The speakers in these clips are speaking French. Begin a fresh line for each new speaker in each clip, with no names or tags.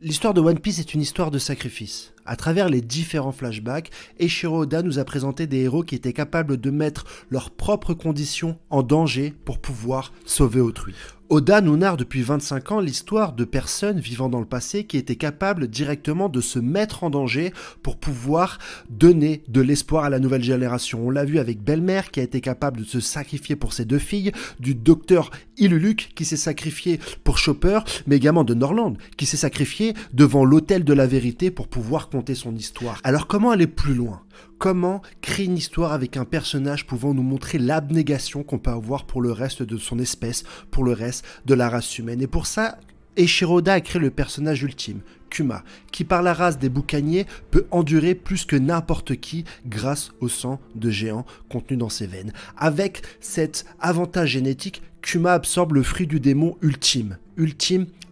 L'histoire de One Piece est une histoire de sacrifice. À travers les différents flashbacks, Eiichiro Oda nous a présenté des héros qui étaient capables de mettre leurs propres conditions en danger pour pouvoir sauver autrui. Oda nous narre depuis 25 ans l'histoire de personnes vivant dans le passé qui étaient capables directement de se mettre en danger pour pouvoir donner de l'espoir à la nouvelle génération. On l'a vu avec Belle-Mère qui a été capable de se sacrifier pour ses deux filles, du docteur Iluluk qui s'est sacrifié pour Chopper, mais également de Norland qui s'est sacrifié devant l'autel de la vérité pour pouvoir conter son histoire. Alors comment aller plus loin ? Comment créer une histoire avec un personnage pouvant nous montrer l'abnégation qu'on peut avoir pour le reste de son espèce, pour le reste de la race humaine. Et pour ça, Eiichiro Oda a créé le personnage ultime, Kuma, qui par la race des boucaniers peut endurer plus que n'importe qui grâce au sang de géant contenu dans ses veines. Avec cet avantage génétique, Kuma absorbe le fruit du démon ultime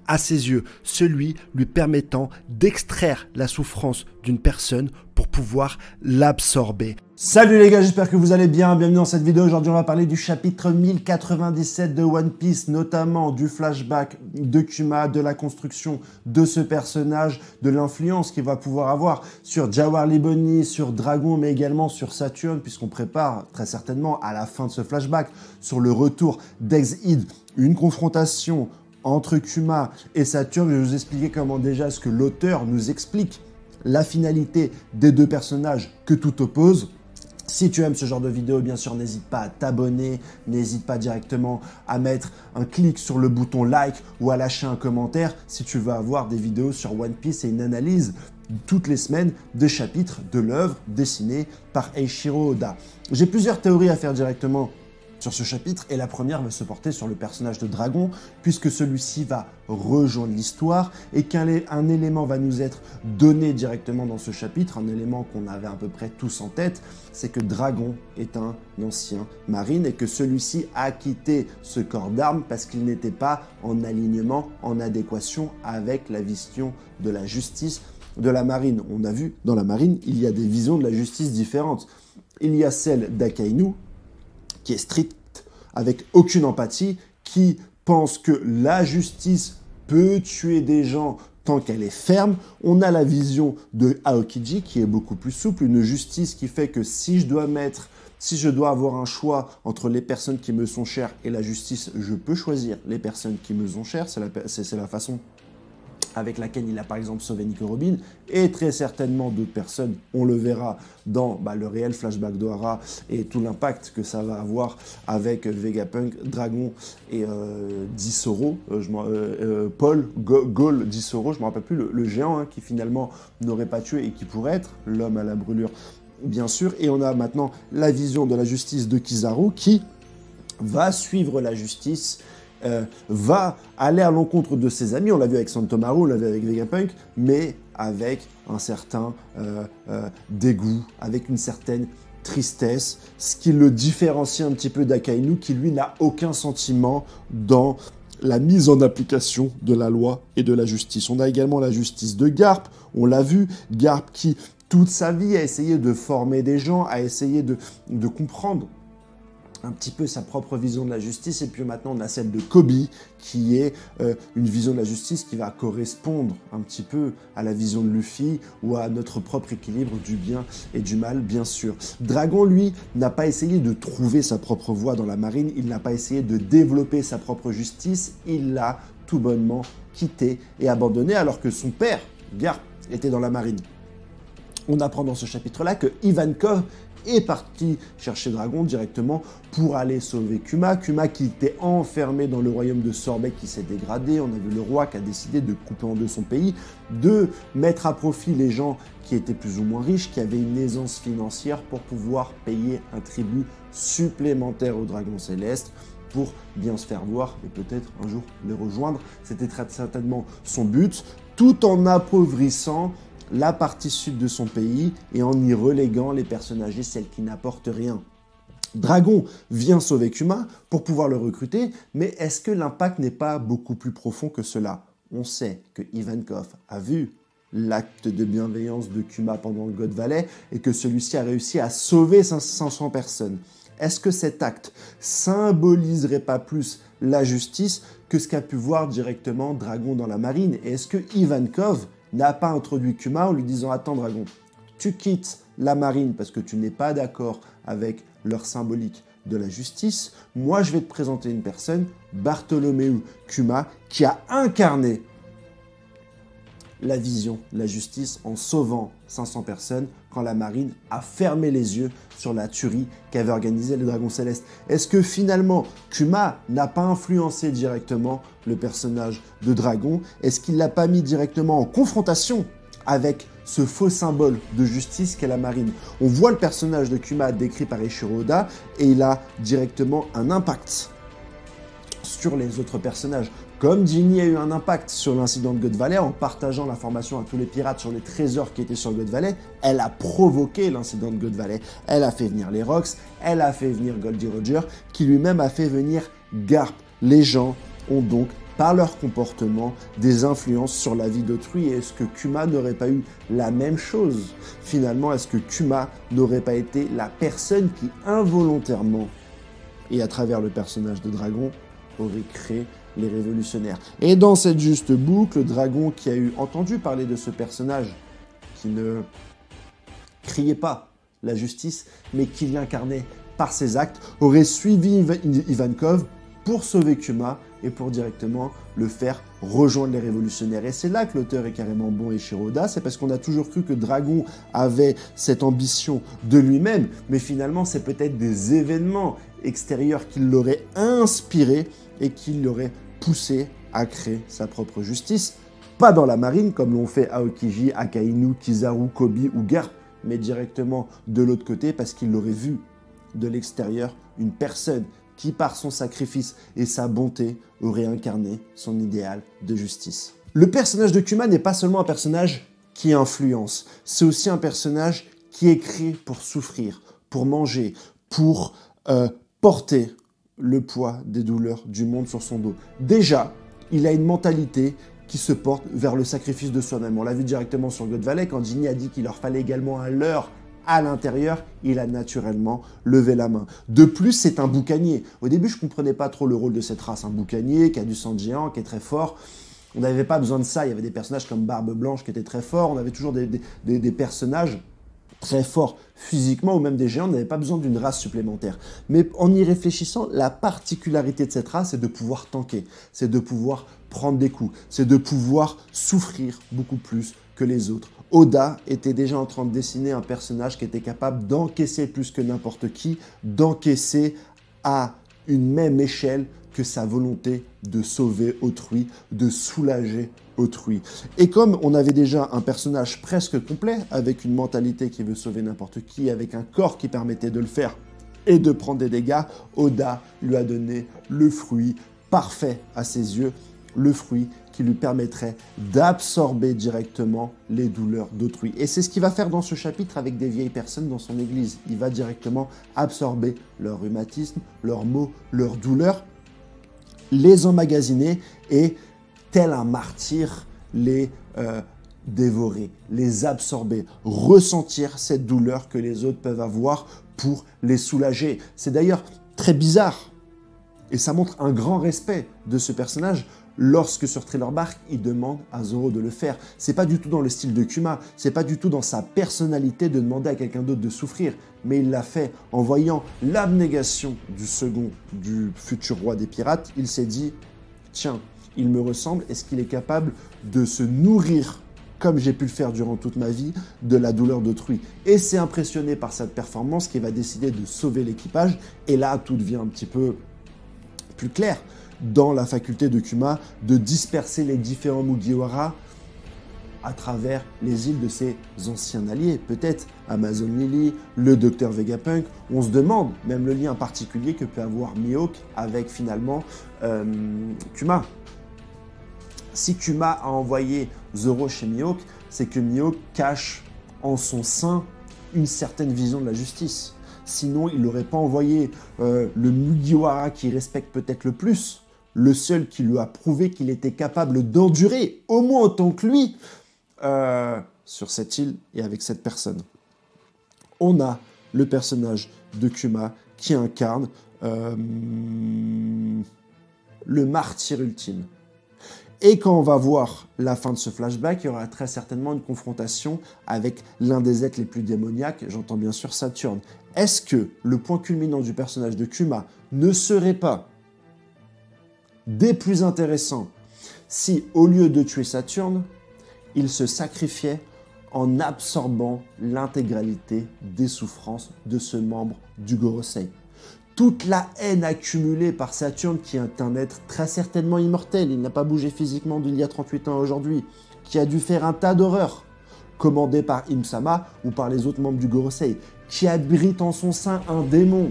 à ses yeux, celui lui permettant d'extraire la souffrance d'une personne pour pouvoir l'absorber.
Salut les gars, j'espère que vous allez bien, bienvenue dans cette vidéo. Aujourd'hui on va parler du chapitre 1097 de One Piece, notamment du flashback de Kuma, de la construction de ce personnage, de l'influence qu'il va pouvoir avoir sur Jawar Liboni, sur Dragon, mais également sur Saturne, puisqu'on prépare très certainement à la fin de ce flashback sur le retour d'Ex-Id, une confrontation entre Kuma et Saturne. Je vais vous expliquer comment déjà ce que l'auteur nous explique, la finalité des deux personnages que tout oppose. Si tu aimes ce genre de vidéo, bien sûr, n'hésite pas à t'abonner, n'hésite pas directement à mettre un clic sur le bouton like ou à lâcher un commentaire si tu veux avoir des vidéos sur One Piece et une analyse toutes les semaines des chapitres de l'œuvre dessinée par Eiichiro Oda. J'ai plusieurs théories à faire directement sur ce chapitre, et la première va se porter sur le personnage de Dragon, puisque celui-ci va rejoindre l'histoire et qu'un élément va nous être donné directement dans ce chapitre, un élément qu'on avait à peu près tous en tête, c'est que Dragon est un ancien marine et que celui-ci a quitté ce corps d'armes parce qu'il n'était pas en alignement, en adéquation avec la vision de la justice de la marine. On a vu, dans la marine, il y a des visions de la justice différentes. Il y a celle d'Akainu, qui est stricte, avec aucune empathie, qui pense que la justice peut tuer des gens tant qu'elle est ferme. On a la vision de Aokiji, qui est beaucoup plus souple, une justice qui fait que si je dois avoir un choix entre les personnes qui me sont chères et la justice, je peux choisir les personnes qui me sont chères. C'est la façon avec laquelle il a par exemple sauvé Nico Robin, et très certainement d'autres personnes, on le verra dans le réel flashback d'Ohara et tout l'impact que ça va avoir avec Vegapunk, Dragon et Disoro, Paul Gol Disoro, je ne me rappelle plus, le géant qui finalement n'aurait pas tué et qui pourrait être l'homme à la brûlure, bien sûr. Et on a maintenant la vision de la justice de Kizaru qui va suivre la justice, va aller à l'encontre de ses amis. On l'a vu avec Santomaru, on l'a vu avec Vegapunk, mais avec un certain dégoût, avec une certaine tristesse, ce qui le différencie un petit peu d'Akainu, qui lui n'a aucun sentiment dans la mise en application de la loi et de la justice. On a également la justice de Garp, on l'a vu, Garp qui toute sa vie a essayé de former des gens, a essayé de comprendre un petit peu sa propre vision de la justice, et puis maintenant on a celle de Kobe, qui est une vision de la justice qui va correspondre un petit peu à la vision de Luffy, ou à notre propre équilibre du bien et du mal, bien sûr. Dragon, lui, n'a pas essayé de trouver sa propre voie dans la marine, il n'a pas essayé de développer sa propre justice, il l'a tout bonnement quitté et abandonné, alors que son père, Garp, était dans la marine. On apprend dans ce chapitre-là que Ivankov est parti chercher Dragon directement pour aller sauver Kuma. Kuma qui était enfermé dans le royaume de Sorbet qui s'est dégradé. On a vu le roi qui a décidé de couper en deux son pays, de mettre à profit les gens qui étaient plus ou moins riches, qui avaient une aisance financière pour pouvoir payer un tribut supplémentaire au Dragon Céleste pour bien se faire voir et peut-être un jour les rejoindre. C'était très certainement son but, tout en appauvrissant la partie sud de son pays et en y reléguant les personnages, celles qui n'apportent rien. Dragon vient sauver Kuma pour pouvoir le recruter, mais est-ce que l'impact n'est pas beaucoup plus profond que cela? On sait que Ivankov a vu l'acte de bienveillance de Kuma pendant le God Valley et que celui-ci a réussi à sauver 500 personnes. Est-ce que cet acte symboliserait pas plus la justice que ce qu'a pu voir directement Dragon dans la marine? Et est-ce que Ivankov n'a pas introduit Kuma en lui disant « Attends Dragon, tu quittes la marine parce que tu n'es pas d'accord avec leur symbolique de la justice. Moi, je vais te présenter une personne, Bartholomew Kuma, qui a incarné la vision de la justice en sauvant 500 personnes quand la marine a fermé les yeux sur la tuerie qu'avait organisée le Dragon Céleste. Est-ce que finalement, Kuma n'a pas influencé directement le personnage de Dragon? Est-ce qu'il ne l'a pas mis directement en confrontation avec ce faux symbole de justice qu'est la marine? On voit le personnage de Kuma décrit par Eiichiro Oda et il a directement un impact sur les autres personnages. Comme Ginny a eu un impact sur l'incident de God Valley en partageant l'information à tous les pirates sur les trésors qui étaient sur God Valley, elle a provoqué l'incident de God Valley. Elle a fait venir les Rocks, elle a fait venir Goldie Roger, qui lui-même a fait venir Garp. Les gens ont donc, par leur comportement, des influences sur la vie d'autrui. Et est-ce que Kuma n'aurait pas eu la même chose? Finalement, est-ce que Kuma n'aurait pas été la personne qui, involontairement, et à travers le personnage de Dragon, aurait créé les révolutionnaires? Et dans cette juste boucle, Dragon, qui a eu entendu parler de ce personnage, qui ne criait pas la justice, mais qui l'incarnait par ses actes, aurait suivi Ivankov pour sauver Kuma et pour directement le faire rejoindre les révolutionnaires. Et c'est là que l'auteur est carrément bon, Eiichiro Oda, c'est parce qu'on a toujours cru que Dragon avait cette ambition de lui-même, mais finalement c'est peut-être des événements extérieurs qui l'auraient inspiré et qui l'auraient poussé à créer sa propre justice. Pas dans la marine, comme l'ont fait Aokiji, Akainu, Kizaru, Koby ou Garp, mais directement de l'autre côté, parce qu'il l'aurait vu de l'extérieur, une personne qui, par son sacrifice et sa bonté, aurait incarné son idéal de justice. Le personnage de Kuma n'est pas seulement un personnage qui influence, c'est aussi un personnage qui est créé pour souffrir, pour manger, pour porter le poids des douleurs du monde sur son dos. Déjà, il a une mentalité qui se porte vers le sacrifice de soi-même. On l'a vu directement sur God Valley, quand Ginny a dit qu'il leur fallait également un leurre à l'intérieur, il a naturellement levé la main. De plus, c'est un boucanier. Au début, je ne comprenais pas trop le rôle de cette race. Un boucanier qui a du sang de géant, qui est très fort. On n'avait pas besoin de ça. Il y avait des personnages comme Barbe Blanche qui étaient très forts. On avait toujours des personnages très forts physiquement, ou même des géants. On n'avait pas besoin d'une race supplémentaire. Mais en y réfléchissant, la particularité de cette race, c'est de pouvoir tanker. C'est de pouvoir prendre des coups. C'est de pouvoir souffrir beaucoup plus que les autres. Oda était déjà en train de dessiner un personnage qui était capable d'encaisser plus que n'importe qui, d'encaisser à une même échelle que sa volonté de sauver autrui, de soulager autrui. Et comme on avait déjà un personnage presque complet, avec une mentalité qui veut sauver n'importe qui, avec un corps qui permettait de le faire et de prendre des dégâts, Oda lui a donné le fruit parfait à ses yeux, le fruit qui lui permettrait d'absorber directement les douleurs d'autrui. Et c'est ce qu'il va faire dans ce chapitre avec des vieilles personnes dans son église. Il va directement absorber leur rhumatisme, leurs maux, leurs douleurs, les emmagasiner et, tel un martyr, les dévorer, les absorber, ressentir cette douleur que les autres peuvent avoir pour les soulager. C'est d'ailleurs très bizarre et ça montre un grand respect de ce personnage. Lorsque sur Thriller Bark, il demande à Zoro de le faire. C'est pas du tout dans le style de Kuma, c'est pas du tout dans sa personnalité de demander à quelqu'un d'autre de souffrir, mais il l'a fait en voyant l'abnégation du futur roi des pirates. Il s'est dit, tiens, il me ressemble, est-ce qu'il est capable de se nourrir, comme j'ai pu le faire durant toute ma vie, de la douleur d'autrui? Et c'est impressionné par cette performance qu'il va décider de sauver l'équipage, et là, tout devient un petit peu plus clair dans la faculté de Kuma de disperser les différents Mugiwara à travers les îles de ses anciens alliés, peut-être Amazon Lily, le Docteur Vegapunk. On se demande même le lien particulier que peut avoir Mihawk avec finalement Kuma. Si Kuma a envoyé Zoro chez Mihawk, c'est que Mihawk cache en son sein une certaine vision de la justice. Sinon, il n'aurait pas envoyé le Mugiwara qui respecte peut-être le plus, le seul qui lui a prouvé qu'il était capable d'endurer, au moins autant que lui, sur cette île et avec cette personne. On a le personnage de Kuma qui incarne le martyr ultime. Et quand on va voir la fin de ce flashback, il y aura très certainement une confrontation avec l'un des êtres les plus démoniaques, j'entends bien sûr Saturne. Est-ce que le point culminant du personnage de Kuma ne serait pas des plus intéressants si, au lieu de tuer Saturne, il se sacrifiait en absorbant l'intégralité des souffrances de ce membre du Gorosei? Toute la haine accumulée par Saturne, qui est un être très certainement immortel, il n'a pas bougé physiquement d'il y a 38 ans aujourd'hui, qui a dû faire un tas d'horreurs, commandées par Im-sama ou par les autres membres du Gorosei, qui abrite en son sein un démon,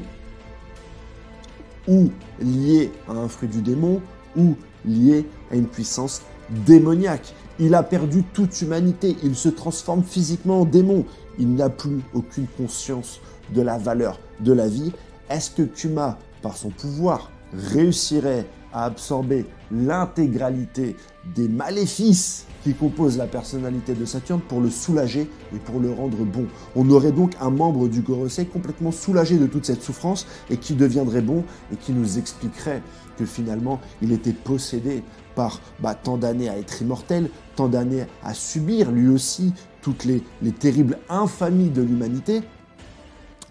ou lié à un fruit du démon, ou lié à une puissance démoniaque. Il a perdu toute humanité, il se transforme physiquement en démon, il n'a plus aucune conscience de la valeur de la vie. Est-ce que Kuma, par son pouvoir, réussirait à absorber l'intégralité des maléfices qui composent la personnalité de Saturne pour le soulager et pour le rendre bon? On aurait donc un membre du Gorosei complètement soulagé de toute cette souffrance et qui deviendrait bon et qui nous expliquerait que finalement il était possédé par tant d'années à être immortel, tant d'années à subir lui aussi toutes les terribles infamies de l'humanité.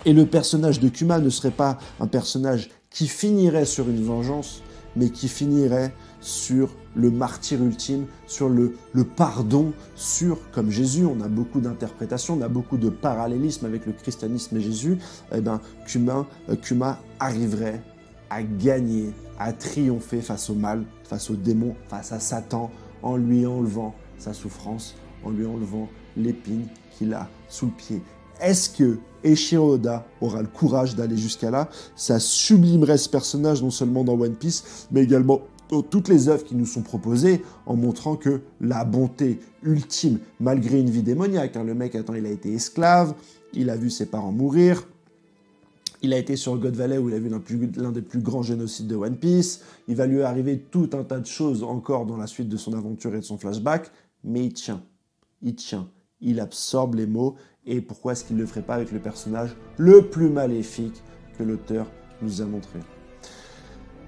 Et le personnage de Kuma ne serait pas un personnage qui finirait sur une vengeance, mais qui finirait sur le martyr ultime, sur le pardon, sur, comme Jésus, on a beaucoup d'interprétations, on a beaucoup de parallélismes avec le christianisme et Jésus, Kuma arriverait à gagner, à triompher face au mal, face au démon, face à Satan, en lui enlevant sa souffrance, en lui enlevant l'épine qu'il a sous le pied. Est-ce que Eiichiro Oda aura le courage d'aller jusqu'à là? Ça sublimerait ce personnage non seulement dans One Piece, mais également dans toutes les œuvres qui nous sont proposées, en montrant que la bonté ultime, malgré une vie démoniaque, le mec, il a été esclave, il a vu ses parents mourir, il a été sur God Valley où il a vu l'un des plus grands génocides de One Piece, il va lui arriver tout un tas de choses encore dans la suite de son aventure et de son flashback, mais il tient, il absorbe les mots. Et pourquoi est-ce qu'il ne le ferait pas avec le personnage le plus maléfique que l'auteur nous a montré?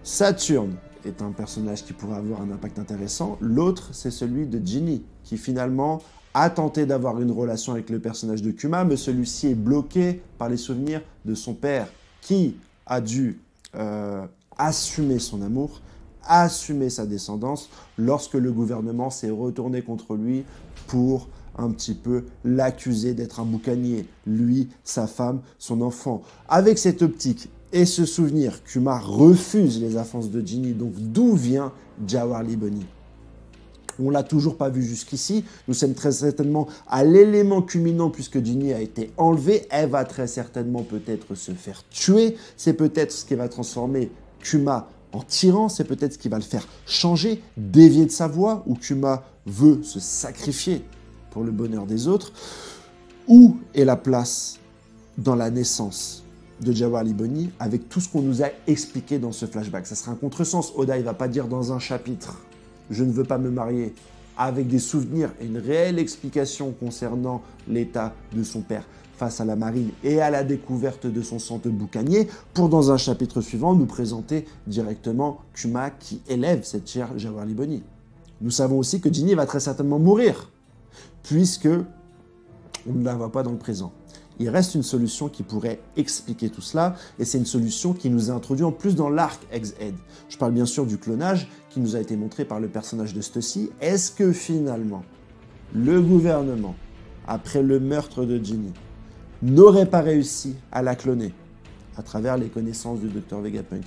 Saturne est un personnage qui pourrait avoir un impact intéressant. L'autre, c'est celui de Ginny, qui finalement a tenté d'avoir une relation avec le personnage de Kuma, mais celui-ci est bloqué par les souvenirs de son père, qui a dû assumer son amour, assumer sa descendance, lorsque le gouvernement s'est retourné contre lui pour un petit peu l'accuser d'être un boucanier, lui, sa femme, son enfant. Avec cette optique et ce souvenir, Kuma refuse les offenses de Ginny. Donc d'où vient Jawahri Bunny? On ne l'a toujours pas vu jusqu'ici. Nous sommes très certainement à l'élément culminant puisque Ginny a été enlevée. Elle va très certainement peut-être se faire tuer. C'est peut-être ce qui va transformer Kuma en tyran. C'est peut-être ce qui va le faire changer, dévier de sa voie, où Kuma veut se sacrifier pour le bonheur des autres. Où est la place dans la naissance de Jawahri Bunny avec tout ce qu'on nous a expliqué dans ce flashback? Ça sera un contresens. Oda, il va pas dire dans un chapitre « Je ne veux pas me marier » avec des souvenirs et une réelle explication concernant l'état de son père face à la marine et à la découverte de son sang de boucanier, pour dans un chapitre suivant nous présenter directement Kuma qui élève cette chère Jawahri Bunny. Nous savons aussi que Ginny va très certainement mourir, puisque on ne la voit pas dans le présent. Il reste une solution qui pourrait expliquer tout cela, et c'est une solution qui nous est introduite en plus dans l'arc Egghead. Je parle bien sûr du clonage qui nous a été montré par le personnage de Stussy. Est-ce que finalement, le gouvernement, après le meurtre de Ginny, n'aurait pas réussi à la cloner à travers les connaissances du Dr Vegapunk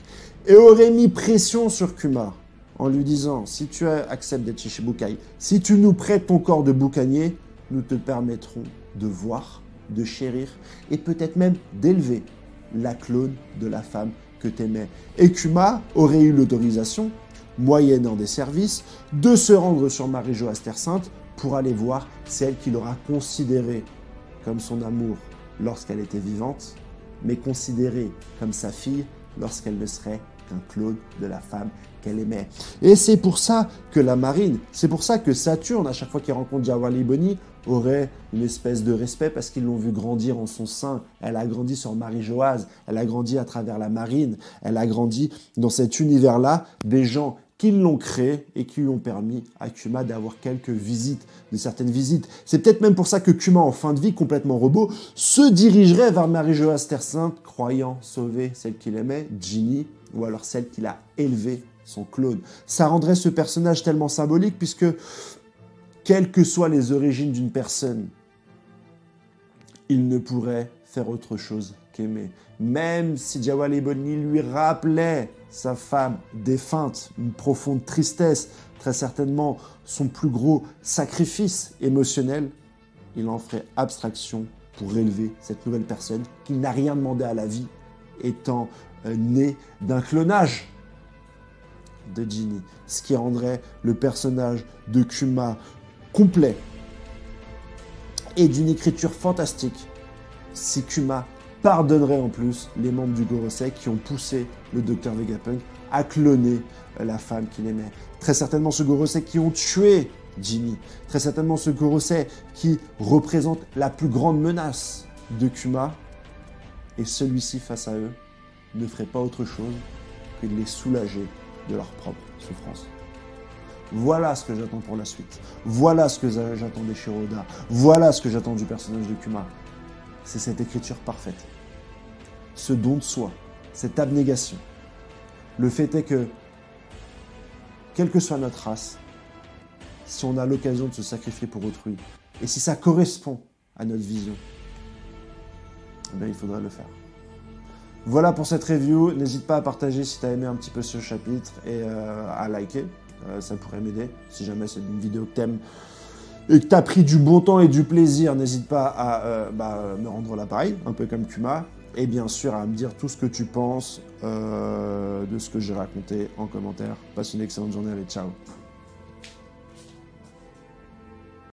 et aurait mis pression sur Kuma en lui disant « Si tu acceptes d'être Shichibukai, si tu nous prêtes ton corps de boucanier, nous te permettrons de voir, de chérir et peut-être même d'élever la clone de la femme que t'aimais. » Et Kuma aurait eu l'autorisation, moyennant des services, de se rendre sur Marijo Aster-Sainte pour aller voir celle qu'il aura considérée comme son amour lorsqu'elle était vivante, mais considérée comme sa fille lorsqu'elle ne serait qu'un clone de la femme qu'elle aimait. Et c'est pour ça que la marine, c'est pour ça que Saturne, à chaque fois qu'il rencontre Jawali Boni, aurait une espèce de respect parce qu'ils l'ont vu grandir en son sein. Elle a grandi sur Marie-Joase, elle a grandi à travers la marine, elle a grandi dans cet univers-là, des gens qui l'ont créé et qui lui ont permis à Kuma d'avoir quelques visites, de certaines visites. C'est peut-être même pour ça que Kuma, en fin de vie, complètement robot, se dirigerait vers Marie-Joase Terre Sainte, croyant sauver celle qu'il aimait, Ginny, ou alors celle qu'il a élevée, son clone. Ça rendrait ce personnage tellement symbolique puisque, quelles que soient les origines d'une personne, il ne pourrait faire autre chose qu'aimer. Même si Jawali Boni lui rappelait sa femme défunte, une profonde tristesse, très certainement son plus gros sacrifice émotionnel, il en ferait abstraction pour élever cette nouvelle personne qui n'a rien demandé à la vie, étant née d'un clonage de Ginny, ce qui rendrait le personnage de Kuma complet et d'une écriture fantastique si Kuma pardonnerait en plus les membres du Gorosei qui ont poussé le Dr Vegapunk à cloner la femme qu'il aimait. Très certainement ce Gorosei qui ont tué Ginny. Très certainement ce Gorosei qui représente la plus grande menace de Kuma. Et celui-ci face à eux ne ferait pas autre chose que de les soulager de leur propre souffrance. Voilà ce que j'attends pour la suite. Voilà ce que j'attends des Shiroda. Voilà ce que j'attends du personnage de Kuma. C'est cette écriture parfaite. Ce don de soi, cette abnégation. Le fait est que, quelle que soit notre race, si on a l'occasion de se sacrifier pour autrui, et si ça correspond à notre vision, eh bien, il faudra le faire. Voilà pour cette review. N'hésite pas à partager si tu as aimé un petit peu ce chapitre et à liker. Ça pourrait m'aider. Si jamais c'est une vidéo que t'aimes et que tu as pris du bon temps et du plaisir, n'hésite pas à me rendre l'appareil, un peu comme Kuma. Et bien sûr, à me dire tout ce que tu penses de ce que j'ai raconté en commentaire. Passe une excellente journée. Allez, ciao.